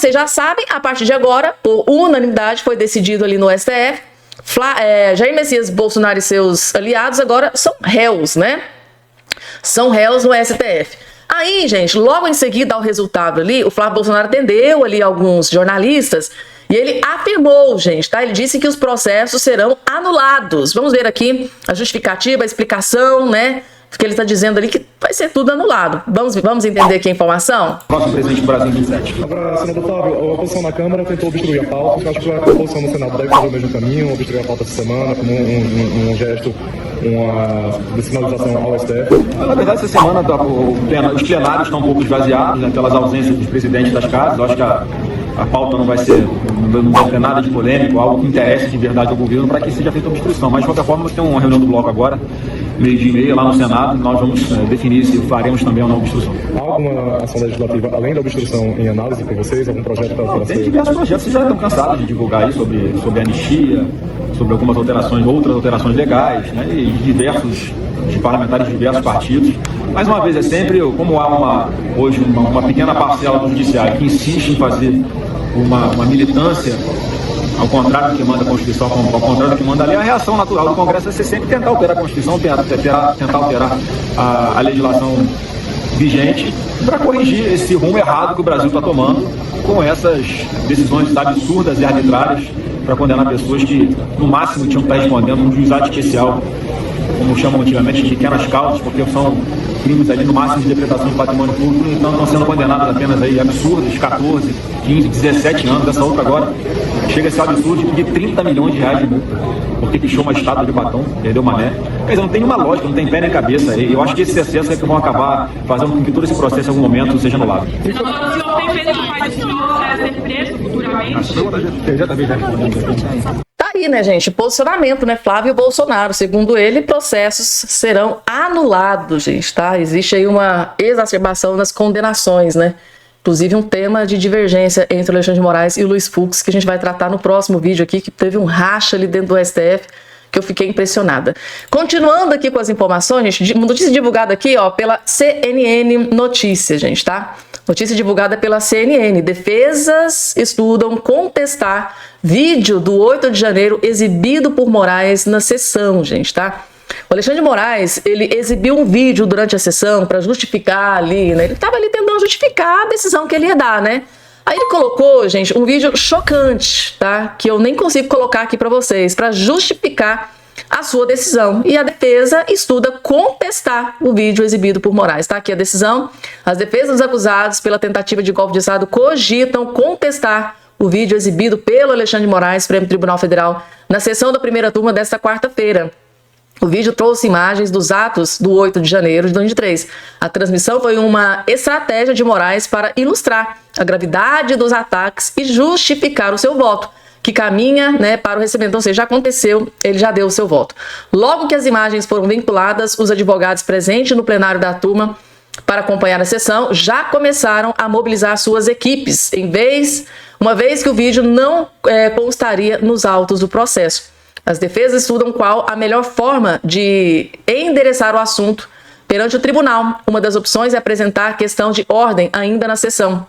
vocês já sabem, a partir de agora, por unanimidade, foi decidido ali no STF, Jair Messias Bolsonaro e seus aliados agora são réus, né? São réus no STF. Aí, gente, logo em seguida ao resultado ali, o Flávio Bolsonaro atendeu ali alguns jornalistas e ele afirmou, gente, tá? Ele disse que os processos serão anulados. Vamos ver aqui a justificativa, a explicação, né? Porque ele está dizendo ali que vai ser tudo anulado. Vamos entender aqui a informação? Próximo presidente do Brasil 27. Agora, senador Flávio, a oposição na Câmara tentou obstruir a pauta. Eu acho que a oposição no Senado deve fazer o mesmo caminho, obstruir a pauta essa semana, como um gesto, de sinalização ao STF. Na verdade, essa semana os plenários estão um pouco esvaziados, né, pelas ausências dos presidentes das casas. Eu acho que a pauta não vai ter nada de polêmico, algo que interesse de verdade ao governo para que seja feita a obstrução. Mas, de qualquer forma, nós temos uma reunião do bloco agora, 12h30, lá no Senado, nós vamos definir se faremos também ou não obstrução. Há alguma ação legislativa, além da obstrução, em análise por vocês? Algum projeto para ser... Tem diversos projetos, vocês já estão cansados de divulgar aí sobre anistia, sobre algumas alterações, outras alterações legais, né, e de parlamentares de diversos partidos. Mais uma vez, é sempre, como há hoje uma pequena parcela do judiciário que insiste em fazer uma militância ao contrário do que manda a Constituição, ao contrário do que manda a lei, a reação natural do Congresso é sempre tentar alterar a Constituição, tentar alterar a legislação vigente para corrigir esse rumo errado que o Brasil está tomando com essas decisões absurdas e arbitrárias para condenar pessoas que, no máximo, tinham que estar respondendo um juizado especial, como chamam antigamente, de pequenas causas, porque são crimes ali no máximo de depredação de patrimônio público, então estão sendo condenados apenas aí absurdos, 14, 15, 17 anos, essa outra agora chega a ser absurdo de pedir 30 milhões de reais de multa, porque pichou uma estátua de batom, perdeu mané. Quer dizer, não tem uma lógica, não tem pé nem cabeça. Eu acho que esses excessos é que vão acabar fazendo com que todo esse processo em algum momento seja anulado. O senhor tem medo que o pai do senhor ser preso futuramente? Tá aí, né, gente? Posicionamento, né? Flávio Bolsonaro. Segundo ele, processos serão anulados, gente, tá? Existe aí uma exacerbação nas condenações, né? Inclusive um tema de divergência entre o Alexandre de Moraes e o Luiz Fux, que a gente vai tratar no próximo vídeo aqui, que teve um racha ali dentro do STF, que eu fiquei impressionada. Continuando aqui com as informações, gente, notícia divulgada aqui, ó, pela CNN Notícias, gente, tá? Notícia divulgada pela CNN. Defesas estudam contestar vídeo do 8 de janeiro exibido por Moraes na sessão, gente, tá? O Alexandre de Moraes, ele exibiu um vídeo durante a sessão para justificar ali, né? Ele estava ali tentando justificar a decisão que ele ia dar, né? Aí ele colocou, gente, um vídeo chocante, tá? Que eu nem consigo colocar aqui para vocês, para justificar a sua decisão. E a defesa estuda contestar o vídeo exibido por Moraes. Tá aqui a decisão. As defesas dos acusados pela tentativa de golpe de Estado cogitam contestar o vídeo exibido pelo Alexandre de Moraes, Supremo Tribunal Federal, na sessão da primeira turma desta quarta-feira. O vídeo trouxe imagens dos atos do 8 de janeiro de 2023. A transmissão foi uma estratégia de Moraes para ilustrar a gravidade dos ataques e justificar o seu voto, que caminha, né, para o recebimento. Então, ou seja, já aconteceu, ele já deu o seu voto. Logo que as imagens foram vinculadas, os advogados presentes no plenário da turma para acompanhar a sessão já começaram a mobilizar suas equipes, uma vez que o vídeo não constaria nos autos do processo. As defesas estudam qual a melhor forma de endereçar o assunto perante o tribunal. Uma das opções é apresentar a questão de ordem ainda na sessão.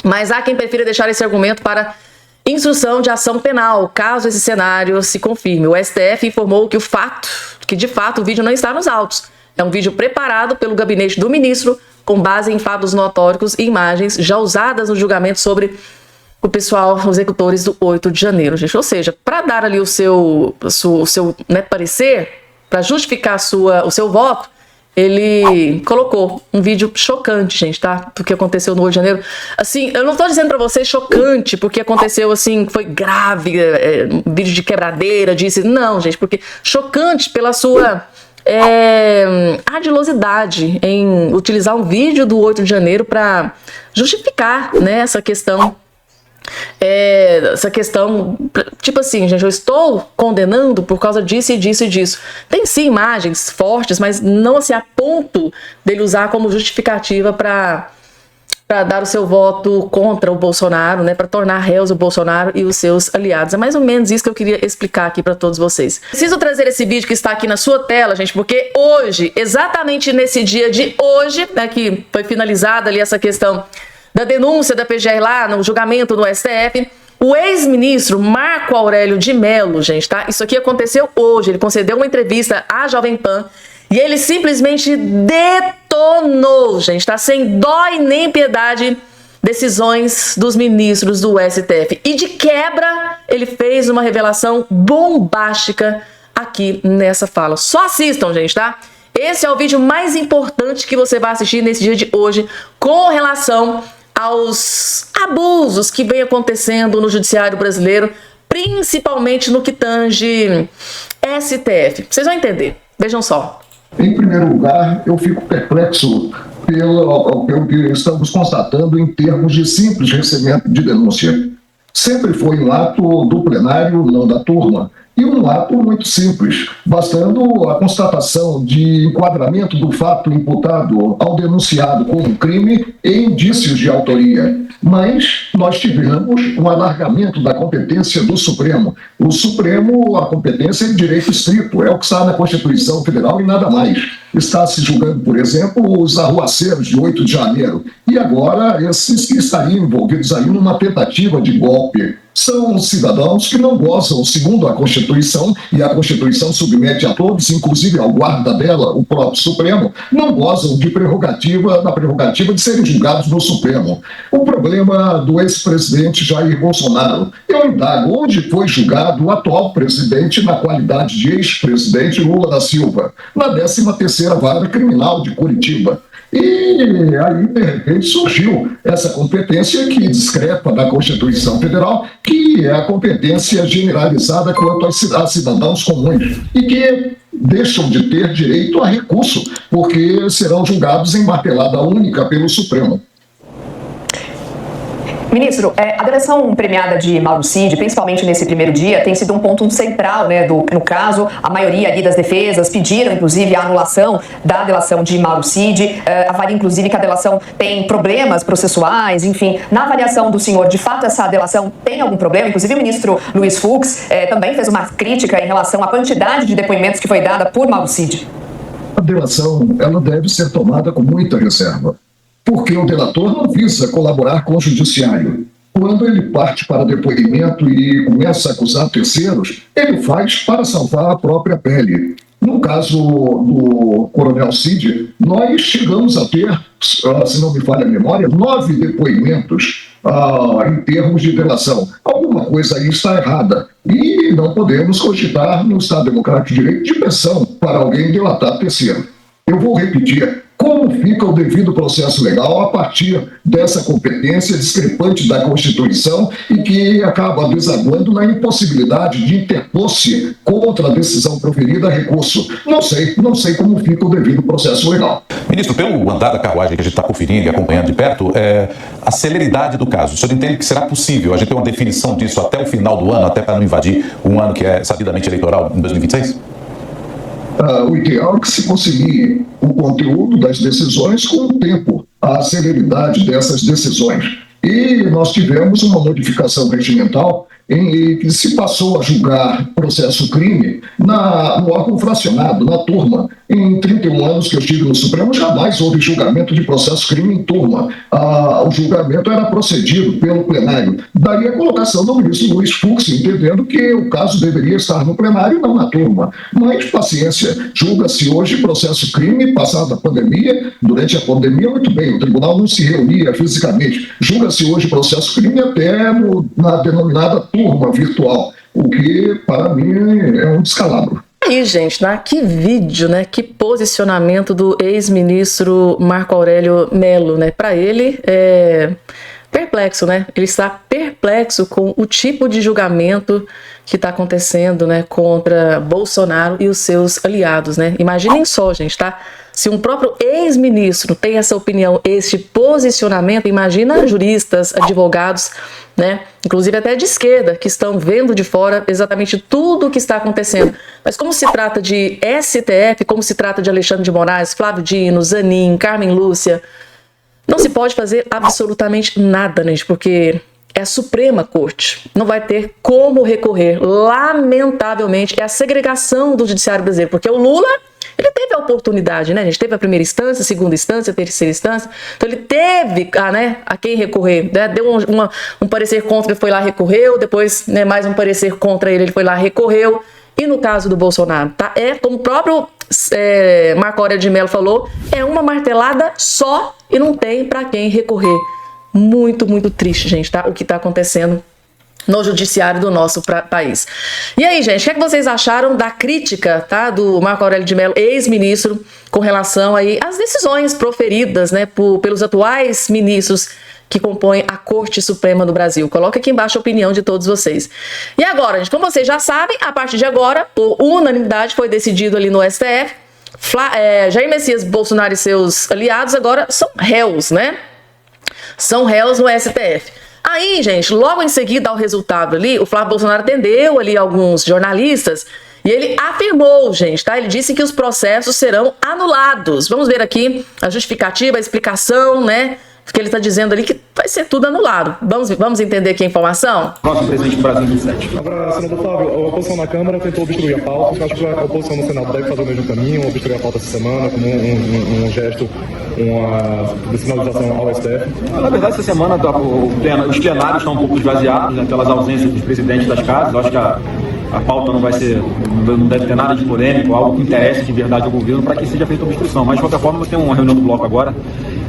Mas há quem prefira deixar esse argumento para instrução de ação penal, caso esse cenário se confirme. O STF informou que de fato o vídeo não está nos autos. É um vídeo preparado pelo gabinete do ministro com base em fatos notórios e imagens já usadas no julgamento sobre o pessoal, os executores do 8 de janeiro, gente. Ou seja, para dar ali o seu né, parecer, para justificar o seu voto, ele colocou um vídeo chocante, gente, tá? Do que aconteceu no 8 de janeiro. Assim, eu não tô dizendo para vocês chocante, porque aconteceu assim, foi grave, vídeo de quebradeira, não, gente, porque chocante pela sua ardilosidade em utilizar um vídeo do 8 de janeiro para justificar, né, essa questão, tipo assim, gente, eu estou condenando por causa disso e disso e disso. Tem sim imagens fortes, mas não assim a ponto dele usar como justificativa para dar o seu voto contra o Bolsonaro, né, para tornar réus o Bolsonaro e os seus aliados. É mais ou menos isso que eu queria explicar aqui para todos vocês. Preciso trazer esse vídeo que está aqui na sua tela, gente, porque hoje, exatamente nesse dia de hoje, né, que foi finalizada ali essa questão da denúncia da PGR lá no julgamento no STF, o ex-ministro Marco Aurélio de Mello, gente, tá? Isso aqui aconteceu hoje. Ele concedeu uma entrevista à Jovem Pan e ele simplesmente detonou, gente, tá? Sem dó e nem piedade, decisões dos ministros do STF. E de quebra, ele fez uma revelação bombástica aqui nessa fala. Só assistam, gente, tá? Esse é o vídeo mais importante que você vai assistir nesse dia de hoje com relação aos abusos que vem acontecendo no judiciário brasileiro, principalmente no que tange STF. Vocês vão entender. Vejam só. Em primeiro lugar, eu fico perplexo pelo que estamos constatando em termos de simples recebimento de denúncia. Sempre foi um ato do plenário, não da turma, e um ato muito simples, bastando a constatação de enquadramento do fato imputado ao denunciado como crime e indícios de autoria. Mas nós tivemos um alargamento da competência do Supremo. O Supremo, a competência é de direito estrito, é o que está na Constituição Federal e nada mais. Está se julgando, por exemplo, os arruaceiros de 8 de janeiro. E agora, esses que estariam envolvidos aí numa tentativa de golpe. São cidadãos que não gozam, segundo a Constituição, e a Constituição submete a todos, inclusive ao guarda dela, o próprio Supremo, não gozam da prerrogativa de serem julgados no Supremo. O problema do ex-presidente Jair Bolsonaro, eu indago onde foi julgado o atual presidente na qualidade de ex-presidente Lula da Silva, na 13ª Vara Criminal de Curitiba. E aí, de repente, surgiu essa competência que discrepa da Constituição Federal, que é a competência generalizada quanto a cidadãos comuns e que deixam de ter direito a recurso, porque serão julgados em martelada única pelo Supremo. Ministro, a delação premiada de Mauro Cid, principalmente nesse primeiro dia, tem sido um ponto central, né, no caso. A maioria ali das defesas pediram, inclusive, a anulação da delação de Mauro Cid. Avalia, inclusive, que a delação tem problemas processuais, enfim. Na avaliação do senhor, de fato, essa delação tem algum problema? Inclusive, o ministro Luiz Fux também fez uma crítica em relação à quantidade de depoimentos que foi dada por Mauro Cid. A delação, ela deve ser tomada com muita reserva, porque o delator não visa colaborar com o judiciário. Quando ele parte para depoimento e começa a acusar terceiros, ele faz para salvar a própria pele. No caso do Coronel Cid, nós chegamos a ter, se não me falha a memória, 9 depoimentos em termos de delação. Alguma coisa aí está errada. E não podemos cogitar no Estado Democrático de Direito de pensão para alguém delatar terceiro. Eu vou repetir. Como fica o devido processo legal a partir dessa competência discrepante da Constituição e que acaba desaguando na impossibilidade de interpor-se contra a decisão proferida a recurso? Não sei como fica o devido processo legal. Ministro, pelo andar da carruagem que a gente está conferindo e acompanhando de perto, a celeridade do caso, o senhor entende que será possível a gente ter uma definição disso até o final do ano, até para não invadir um ano que é sabidamente eleitoral em 2026? O ideal é que se conseguir o conteúdo das decisões com o tempo, a celeridade dessas decisões. E nós tivemos uma modificação regimental em que se passou a julgar processo crime no órgão fracionado, na turma. Em 31 anos que eu estive no Supremo, jamais houve julgamento de processo crime em turma. O julgamento era procedido pelo plenário. Daí a colocação do ministro Luiz Fux, entendendo que o caso deveria estar no plenário e não na turma. Mas, paciência, julga-se hoje processo crime, passada a pandemia, durante a pandemia, muito bem, o tribunal não se reunia fisicamente. Julga-se hoje processo crime até na denominada turma virtual, o que, para mim, é um descalabro. Aí, gente, né? Que vídeo, né? Que posicionamento do ex-ministro Marco Aurélio Mello, né? Para ele, perplexo, né? Ele está perplexo com o tipo de julgamento que está acontecendo, né? Contra Bolsonaro e os seus aliados, né? Imaginem só, gente, tá? Se um próprio ex-ministro tem essa opinião, este posicionamento, imagina juristas, advogados, né? Inclusive até de esquerda, que estão vendo de fora exatamente tudo o que está acontecendo. Mas como se trata de STF, como se trata de Alexandre de Moraes, Flávio Dino, Zanin, Carmen Lúcia, não se pode fazer absolutamente nada, gente, porque é a Suprema Corte. Não vai ter como recorrer. Lamentavelmente, é a segregação do judiciário brasileiro, porque o Lula ele teve a oportunidade, né, gente? Teve a primeira instância, a segunda instância, a terceira instância. Então ele teve a quem recorrer, né? Deu um parecer contra, ele foi lá, recorreu, depois, né, mais um parecer contra ele foi lá, recorreu. E no caso do Bolsonaro, tá? Como o próprio Marco Aurélio de Mello falou, é uma martelada só e não tem para quem recorrer. Muito, muito triste, gente, tá? O que tá acontecendo no judiciário do nosso país. E aí, gente, o que é que vocês acharam da crítica, tá, do Marco Aurélio de Mello, ex-ministro, com relação aí às decisões proferidas, né, pelos atuais ministros que compõem a Corte Suprema do Brasil? Coloca aqui embaixo a opinião de todos vocês. E agora, gente, como vocês já sabem, a partir de agora, por unanimidade, foi decidido ali no STF, Jair Messias Bolsonaro e seus aliados agora são réus, né? São réus no STF. Aí, gente, logo em seguida ao resultado ali, o Flávio Bolsonaro atendeu ali alguns jornalistas e ele afirmou, gente, tá? Ele disse que os processos serão anulados. Vamos ver aqui a justificativa, a explicação, né? Porque ele está dizendo ali que vai ser tudo anulado. Vamos entender aqui a informação? Próximo presidente do Brasil 27. Agora, senador Flávio, a oposição na Câmara tentou obstruir a pauta. Eu acho que a oposição no Senado deve fazer o mesmo caminho, obstruir a pauta essa semana, como um gesto, de sinalização ao STF. Na verdade, essa semana os plenários estão um pouco esvaziados, né, pelas ausências dos presidentes das casas. Eu acho que a pauta não deve ter nada de polêmico, algo que interesse de verdade ao governo para que seja feita obstrução. Mas, de qualquer forma, nós temos uma reunião do bloco agora,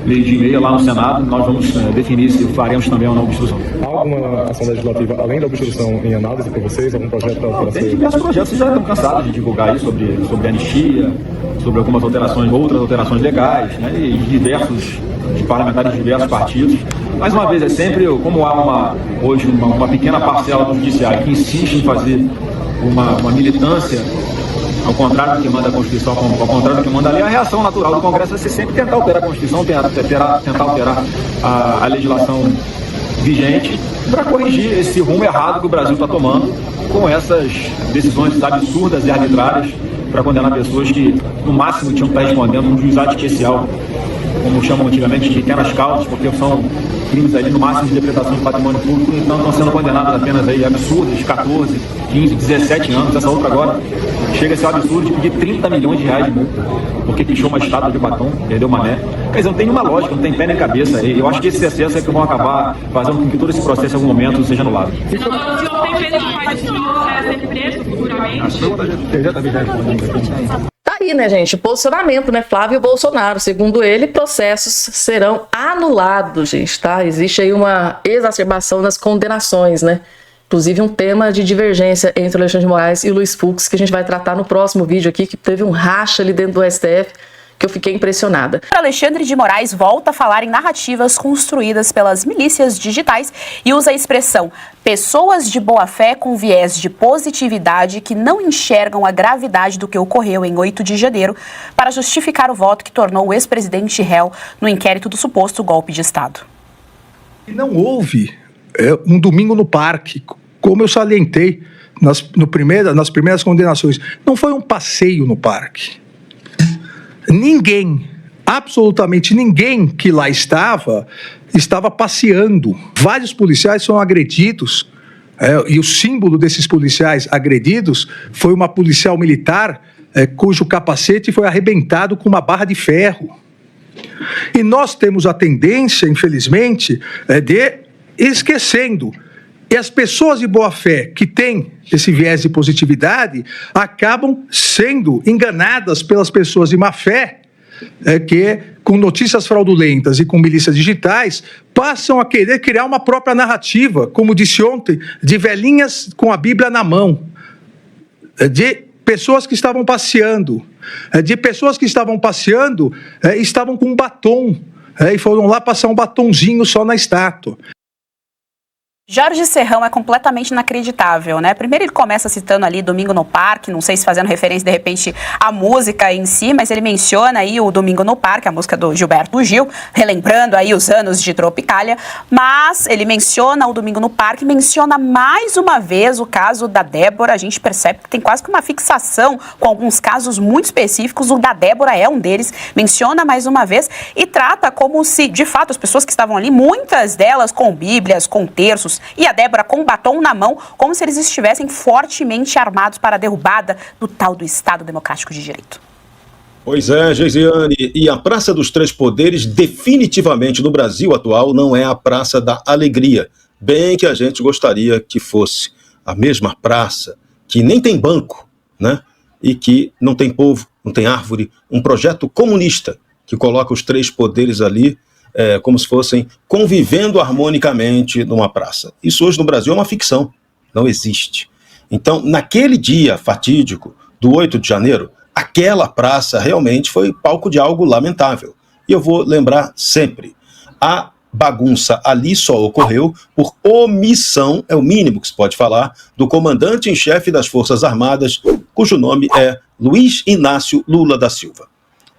12h30 lá no Senado, nós vamos definir se faremos também ou não obstrução. Há alguma ação legislativa, além da obstrução, em análise por vocês? Algum projeto para Tem diversos projetos, vocês já estão cansados de divulgar aí sobre anistia, sobre algumas outras alterações legais, né, e de parlamentares de diversos partidos. Mais uma vez, é sempre, como há hoje uma pequena parcela do judiciário que insiste em fazer uma militância ao contrário do que manda a Constituição, ao contrário do que manda a lei, a reação natural do Congresso vai ser sempre tentar alterar a Constituição, tentar alterar a legislação vigente para corrigir esse rumo errado que o Brasil está tomando com essas decisões absurdas e arbitrárias para condenar pessoas que, no máximo, tinham que estar respondendo um juizado especial, como chamam antigamente de pequenas causas, porque são crimes ali no máximo de depredação de patrimônio público, então estão sendo condenados apenas aí absurdos, 14, 15, 17 anos, essa outra agora chega a ser um absurdo de pedir 30 milhões de reais de multa, porque pichou uma estátua de batom, perdeu uma né. Quer dizer, não tem nenhuma lógica, não tem pé nem cabeça, e eu acho que esses excessos é que vão acabar fazendo com que todo esse processo em algum momento seja anulado. Senador, o senhor tem medo que o pai do senhor ser preso futuramente? Tá aí, né, gente? O posicionamento, né? Flávio Bolsonaro, segundo ele, processos serão anulados, gente, tá? Existe aí uma exacerbação nas condenações, né? Inclusive um tema de divergência entre o Alexandre de Moraes e o Luiz Fux, que a gente vai tratar no próximo vídeo aqui, que teve um racha ali dentro do STF, que eu fiquei impressionada. Alexandre de Moraes volta a falar em narrativas construídas pelas milícias digitais e usa a expressão pessoas de boa fé com viés de positividade que não enxergam a gravidade do que ocorreu em 8 de janeiro para justificar o voto que tornou o ex-presidente réu no inquérito do suposto golpe de Estado. Não houve um domingo no parque, como eu salientei nas primeiras condenações. Não foi um passeio no parque. Ninguém, absolutamente ninguém que lá estava passeando. Vários policiais foram agredidos, e o símbolo desses policiais agredidos foi uma policial militar cujo capacete foi arrebentado com uma barra de ferro. E nós temos a tendência, infelizmente, de esquecendo. E as pessoas de boa fé que têm esse viés de positividade acabam sendo enganadas pelas pessoas de má fé, que com notícias fraudulentas e com milícias digitais passam a querer criar uma própria narrativa, como disse ontem, de velhinhas com a Bíblia na mão, de pessoas que estavam passeando, estavam com um batom, e foram lá passar um batonzinho só na estátua. Jorge Serrão é completamente inacreditável, né? Primeiro ele começa citando ali Domingo no Parque, não sei se fazendo referência de repente à música em si, mas ele menciona aí o Domingo no Parque, a música do Gilberto Gil, relembrando aí os anos de Tropicália, mas ele menciona o Domingo no Parque, menciona mais uma vez o caso da Débora. A gente percebe que tem quase que uma fixação com alguns casos muito específicos, o da Débora é um deles, menciona mais uma vez e trata como se, de fato, as pessoas que estavam ali, muitas delas com bíblias, com terços, e a Débora com batom na mão, como se eles estivessem fortemente armados para a derrubada do tal do Estado Democrático de Direito. Pois é, Geisiane, e a Praça dos Três Poderes definitivamente no Brasil atual não é a Praça da Alegria, bem que a gente gostaria que fosse a mesma praça, que nem tem banco, né? E que não tem povo, não tem árvore, um projeto comunista que coloca os três poderes ali como se fossem convivendo harmonicamente numa praça. Isso hoje no Brasil é uma ficção, não existe. Então, naquele dia fatídico do 8 de janeiro, aquela praça realmente foi palco de algo lamentável. E eu vou lembrar sempre, a bagunça ali só ocorreu por omissão, é o mínimo que se pode falar, do comandante em chefe das Forças Armadas, cujo nome é Luiz Inácio Lula da Silva.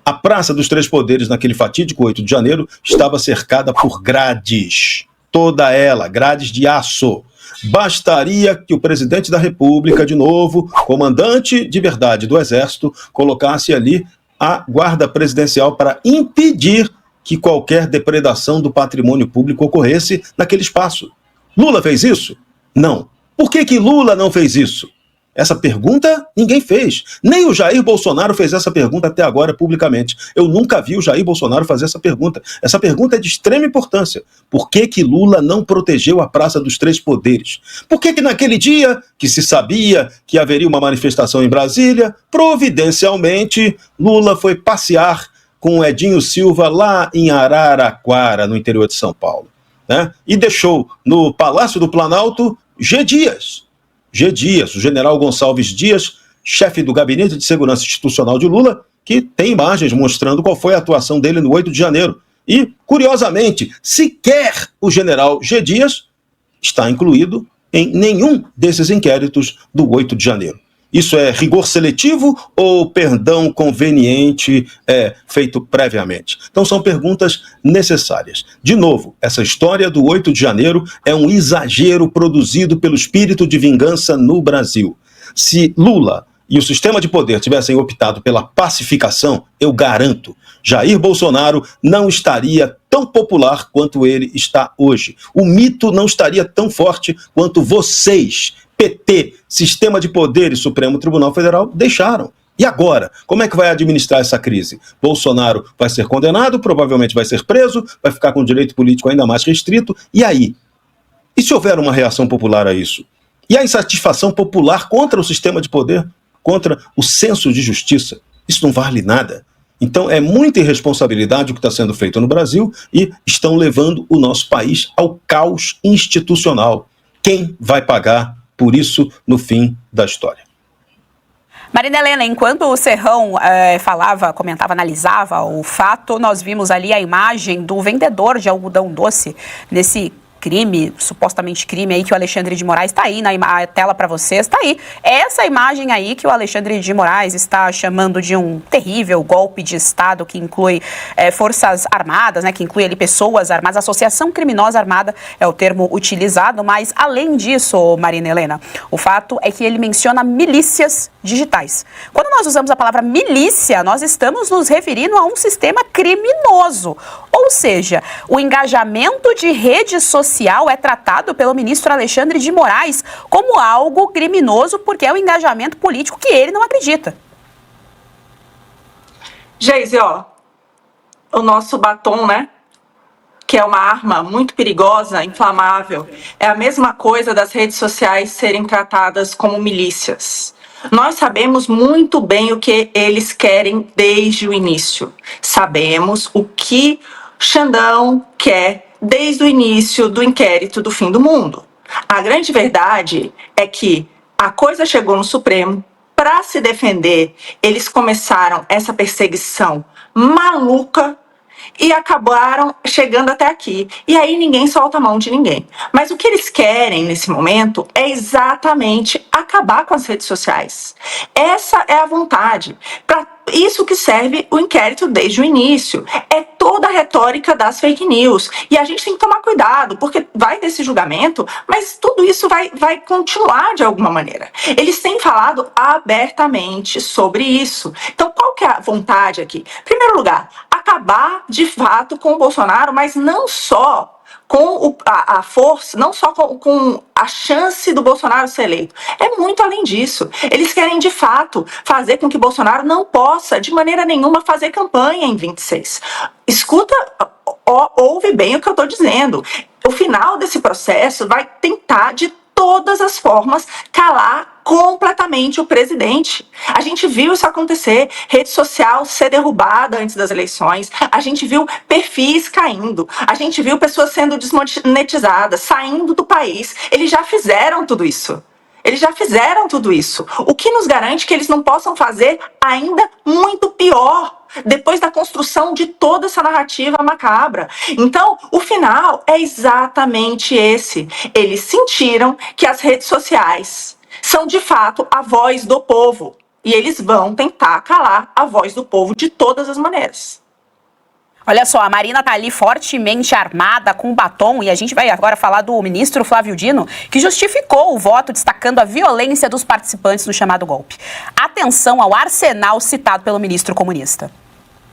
A Praça dos Três Poderes, naquele fatídico 8 de janeiro, estava cercada por grades. Toda ela, grades de aço. Bastaria que o presidente da República, de novo, comandante de verdade do Exército, colocasse ali a guarda presidencial para impedir que qualquer depredação do patrimônio público ocorresse naquele espaço. Lula fez isso? Não. Por que Lula não fez isso? Essa pergunta ninguém fez. Nem o Jair Bolsonaro fez essa pergunta até agora publicamente. Eu nunca vi o Jair Bolsonaro fazer essa pergunta. Essa pergunta é de extrema importância. Por que Lula não protegeu a Praça dos Três Poderes? Por que naquele dia, que se sabia que haveria uma manifestação em Brasília, providencialmente, Lula foi passear com o Edinho Silva lá em Araraquara, no interior de São Paulo, né? E deixou no Palácio do Planalto G. Dias, o general Gonçalves Dias, chefe do Gabinete de Segurança Institucional de Lula, que tem imagens mostrando qual foi a atuação dele no 8 de janeiro. E, curiosamente, sequer o general G. Dias está incluído em nenhum desses inquéritos do 8 de janeiro. Isso é rigor seletivo ou perdão conveniente feito previamente? Então são perguntas necessárias. De novo, essa história do 8 de janeiro é um exagero produzido pelo espírito de vingança no Brasil. Se Lula e o sistema de poder tivessem optado pela pacificação, eu garanto, Jair Bolsonaro não estaria tão popular quanto ele está hoje. O mito não estaria tão forte quanto vocês, PT, Sistema de Poder e Supremo Tribunal Federal, deixaram. E agora? Como é que vai administrar essa crise? Bolsonaro vai ser condenado, provavelmente vai ser preso, vai ficar com o direito político ainda mais restrito. E aí? E se houver uma reação popular a isso? E a insatisfação popular contra o sistema de poder? Contra o senso de justiça? Isso não vale nada. Então é muita irresponsabilidade o que está sendo feito no Brasil e estão levando o nosso país ao caos institucional. Quem vai pagar por isso no fim da história? Marina Helena, enquanto o Serrão comentava, analisava o fato, nós vimos ali a imagem do vendedor de algodão doce nesse crime, supostamente crime aí que o Alexandre de Moraes está aí na tela para vocês, está aí. Essa imagem aí que o Alexandre de Moraes está chamando de um terrível golpe de Estado que inclui forças armadas, né, que inclui ali pessoas armadas, associação criminosa armada é o termo utilizado, mas além disso, Marina Helena, o fato é que ele menciona milícias digitais. Quando nós usamos a palavra milícia, nós estamos nos referindo a um sistema criminoso. Ou seja, o engajamento de rede social é tratado pelo ministro Alexandre de Moraes como algo criminoso porque é um engajamento político que ele não acredita. Geise, o nosso batom, né? Que é uma arma muito perigosa, inflamável, é a mesma coisa das redes sociais serem tratadas como milícias. Nós sabemos muito bem o que eles querem desde o início. Sabemos o que Xandão quer desde o início do inquérito do fim do mundo. A grande verdade é que a coisa chegou no Supremo. Para se defender, eles começaram essa perseguição maluca e acabaram chegando até aqui. E aí ninguém solta a mão de ninguém. Mas o que eles querem nesse momento é exatamente acabar com as redes sociais. Essa é a vontade. Para isso que serve o inquérito desde o início. É toda a retórica das fake news. E a gente tem que tomar cuidado, porque vai desse julgamento, mas tudo isso vai continuar de alguma maneira. Eles têm falado abertamente sobre isso. Então, qual que é a vontade aqui? Em primeiro lugar, acabar de fato com o Bolsonaro, mas não só com a força, não só com a chance do Bolsonaro ser eleito. É muito além disso. Eles querem, de fato, fazer com que Bolsonaro não possa, de maneira nenhuma, fazer campanha em 26. Escuta, ouve bem o que eu estou dizendo. O final desse processo vai tentar, de todas as formas, calar completamente o presidente. A gente viu isso acontecer, rede social ser derrubada antes das eleições, a gente viu perfis caindo, a gente viu pessoas sendo desmonetizadas, saindo do país. Eles já fizeram tudo isso. O que nos garante que eles não possam fazer ainda muito pior, depois da construção de toda essa narrativa macabra. Então, o final é exatamente esse. Eles sentiram que as redes sociais são, de fato, a voz do povo. E eles vão tentar calar a voz do povo de todas as maneiras. Olha só, a Marina tá ali fortemente armada com batom e a gente vai agora falar do ministro Flávio Dino, que justificou o voto destacando a violência dos participantes no chamado golpe. Atenção ao arsenal citado pelo ministro comunista.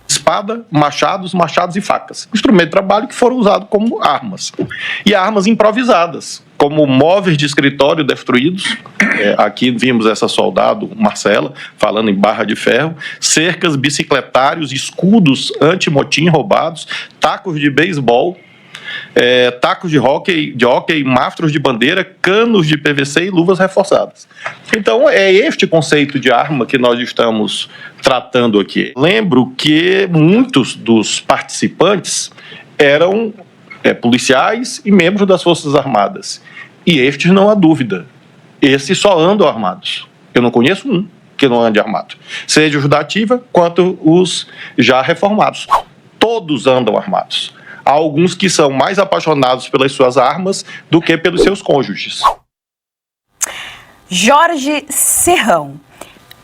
Espada, machados e facas. Instrumento de trabalho que foram usados como armas. E armas improvisadas, como móveis de escritório destruídos. Aqui vimos essa soldado, Marcela, falando em barra de ferro. Cercas, bicicletários, escudos anti-motim roubados, tacos de beisebol, tacos de hóquei, mastros de bandeira, canos de PVC e luvas reforçadas. Então, é este conceito de arma que nós estamos tratando aqui. Lembro que muitos dos participantes eram policiais e membros das Forças Armadas. E estes, não há dúvida, esses só andam armados. Eu não conheço um que não ande armado. Seja os da ativa, quanto os já reformados. Todos andam armados. Há alguns que são mais apaixonados pelas suas armas do que pelos seus cônjuges. Jorge Serrão.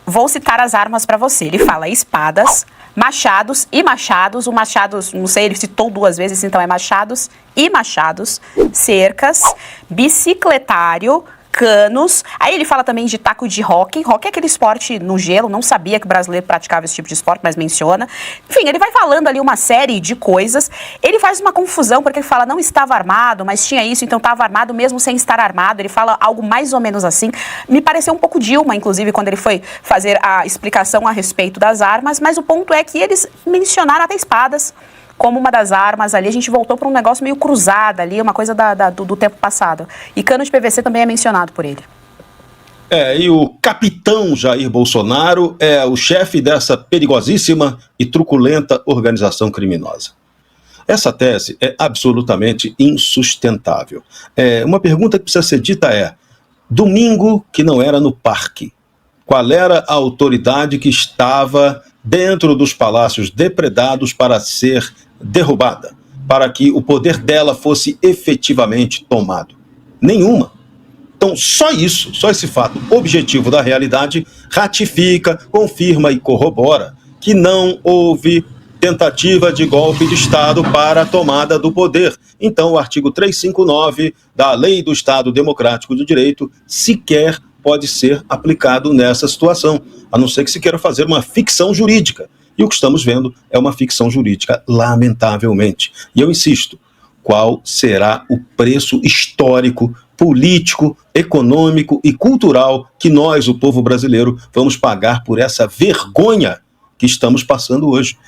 Vou citar as armas para você. Ele fala espadas, machados e machados. O machados, não sei, ele citou 2 vezes, então é machados e machados. Cercas, bicicletário, canos. Aí ele fala também de taco de hóquei. Hóquei é aquele esporte no gelo, não sabia que o brasileiro praticava esse tipo de esporte, mas menciona. Enfim, ele vai falando ali uma série de coisas. Ele faz uma confusão, porque ele fala não estava armado, mas tinha isso, então estava armado mesmo sem estar armado. Ele fala algo mais ou menos assim. Me pareceu um pouco Dilma, inclusive, quando ele foi fazer a explicação a respeito das armas, mas o ponto é que eles mencionaram até espadas como uma das armas ali. A gente voltou para um negócio meio cruzado ali, uma coisa do tempo passado. E cano de PVC também é mencionado por ele. E o capitão Jair Bolsonaro é o chefe dessa perigosíssima e truculenta organização criminosa. Essa tese é absolutamente insustentável. Uma pergunta que precisa ser dita é: domingo que não era no parque, qual era a autoridade que estava dentro dos palácios depredados para ser derrubada, para que o poder dela fosse efetivamente tomado? Nenhuma. Então, só isso, só esse fato objetivo da realidade ratifica, confirma e corrobora que não houve tentativa de golpe de Estado para a tomada do poder. Então, o artigo 359 da Lei do Estado Democrático de Direito sequer pode ser aplicado nessa situação, a não ser que se queira fazer uma ficção jurídica. E o que estamos vendo é uma ficção jurídica, lamentavelmente. E eu insisto, qual será o preço histórico, político, econômico e cultural que nós, o povo brasileiro, vamos pagar por essa vergonha que estamos passando hoje?